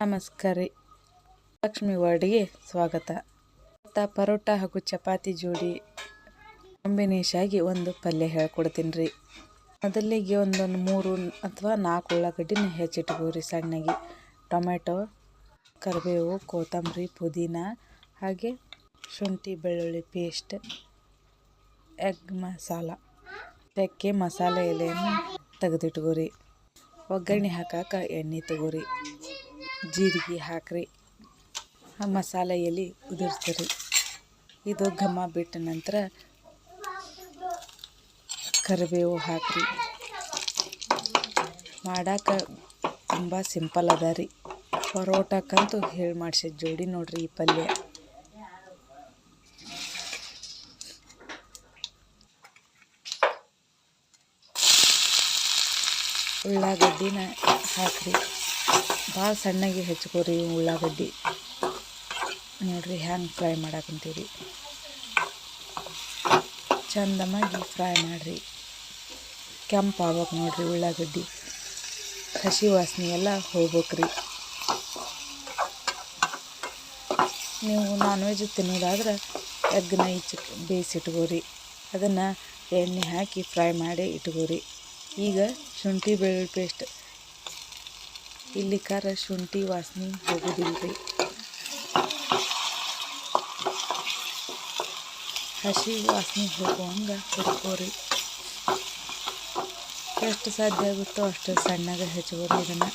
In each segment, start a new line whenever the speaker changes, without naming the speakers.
ನಮಸ್ಕಾರ ರೀ. ಲಕ್ಷ್ಮಿ ವರ್ಡ್ಗೆ ಸ್ವಾಗತ. ಪರೋಟ ಹಾಗೂ ಚಪಾತಿ ಜೋಡಿ ಕಾಂಬಿನೇಷನ್ ಆಗಿ ಒಂದು ಪಲ್ಯ ಹೇಳ್ಕೊಡ್ತೀನಿ ರೀ. ಮೊದಲಿಗೆ ಒಂದು 3 ಅಥವಾ 4 ಉಳ್ಳಾಗಡ್ಡಿನ ಹೆಚ್ಚಿಟ್ಕೋರಿ ಸಣ್ಣಗೆ. ಟೊಮೆಟೊ, ಕರಿಬೇವು, ಕೊತ್ತಂಬರಿ, ಪುದೀನ ಹಾಗೆ ಶುಂಠಿ ಬೆಳ್ಳುಳ್ಳಿ ಪೇಸ್ಟ್, ಎಗ್ ಮಸಾಲ, ಚಕ್ಕೆ ಮಸಾಲೆ ಎಲೆಯನ್ನು ತೆಗೆದಿಟ್ಕೋರಿ. ಒಗ್ಗರಣೆ ಹಾಕಾಕ ಎಣ್ಣೆ ತಗೋರಿ, ಜೀರಿಗೆ ಹಾಕ್ರಿ, ಮಸಾಲೆ ಎಲೆ ಉದುರಿಸ್ರಿ. ಇದು ಘಮ ಬಿಟ್ಟ ನಂತರ ಕರಿಬೇವು ಹಾಕ್ರಿ. ಮಾಡಾಕ ತುಂಬ ಸಿಂಪಲ್ ಅದ ರೀ. ಪರೋಟಕ್ಕಂತೂ ಹೇಳಿ ಮಾಡಿಸಿದ ಜೋಡಿ ನೋಡ್ರಿ ಈ ಪಲ್ಯ. ಉಳ್ಳಾಗಡ್ಡಿನ ಹಾಕ್ರಿ. ಭಾಳ ಸಣ್ಣಗೆ ಹೆಚ್ಚಿಕೋರಿ ಉಳ್ಳಾಗಡ್ಡಿ. ನೋಡ್ರಿ ಹ್ಯಾಂಗೆ ಫ್ರೈ ಮಾಡಾಕಂತೀವಿ. ಚಂದಮಾಗಿ ಫ್ರೈ ಮಾಡಿರಿ. ಕೆಂಪು ಆಗ್ಬೇಕು ನೋಡ್ರಿ ಉಳ್ಳಾಗಡ್ಡಿ. ಹಸಿ ವಾಸನೆ ಎಲ್ಲ ಹೋಗ್ಬೇಕ್ರಿ. ನೀವು ನಾನ್ ವೆಜ್ ತಿನ್ನೋದಾದ್ರೆ ಎಗ್ನ ಬೇಯಿಸಿಟ್ಕೋರಿ. ಅದನ್ನು ಎಣ್ಣೆ ಹಾಕಿ ಫ್ರೈ ಮಾಡಿ ಇಟ್ಕೋರಿ. ಈಗ ಶುಂಠಿ ಬೆಳ್ಳುಳ್ಳಿ ಪೇಸ್ಟ್. ಇಲ್ಲಿ ಶುಂಠಿ ವಾಸನೆ ಹೋಗೋದಿಲ್ಲ ರೀ. ಹಸಿ ವಾಸನೆ ಹೋಗುವಂಗೆ ಹುರ್ಕೋರಿ. ಎಷ್ಟು ಸಾಧ್ಯ ಆಗುತ್ತೋ ಅಷ್ಟು ಸಣ್ಣಗೆ ಹೆಚ್ಚಿಕೋರಿ. ಇದನ್ನು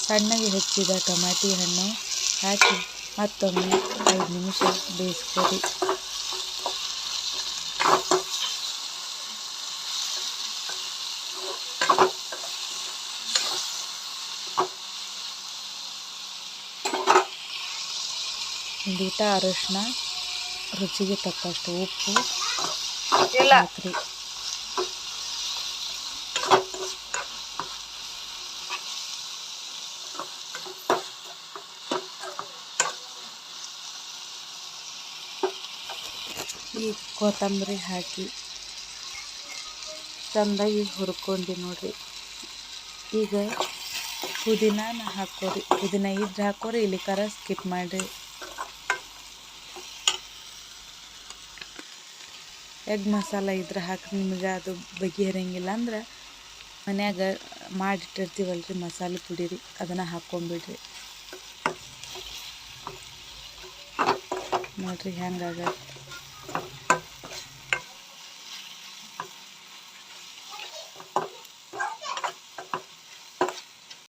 ಸಣ್ಣಗೆ ಹೆಚ್ಚಿದ ಟೊಮ್ಯಾಟಿ ಹಣ್ಣು ಹಾಕಿ ಮತ್ತೊಮ್ಮೆ 5 ನಿಮಿಷ ಬೇಯಿಸ್ಕೋರಿ. ಒಂದೀಟ ಅರಿಶಿನ, ರುಚಿಗೆ ತಕ್ಕಷ್ಟು ಉಪ್ಪು ಹಾಕ್ರಿ. ಈ ಕೊತ್ತಂಬರಿ ಹಾಕಿ ಚೆಂದಾಗಿ ಹುರ್ಕೊಂಡು ನೋಡ್ರಿ. ಈಗ ಪುದೀನಾನ ಹಾಕೋರಿ. ಪುದೀನ ಇದ್ರೆ ಹಾಕೋರಿ, ಇಲ್ಲಿ ಸ್ಕಿಪ್ ಮಾಡಿರಿ. ಎಗ್ ಮಸಾಲ ಇದ್ರೆ ಹಾಕಿ. ನಿಮಗೆ ಅದು ಬಗೆಹರಿಯಂಗಿಲ್ಲ ಅಂದ್ರೆ ಮನ್ಯಾಗ ಮಾಡಿಟ್ಟಿರ್ತೀವಲ್ರಿ ಮಸಾಲೆ ಪುಡಿ ರೀ, ಅದನ್ನು ಹಾಕ್ಕೊಂಬಿಡ್ರಿ. ನೋಡ್ರಿ ಹೆಂಗಾಗ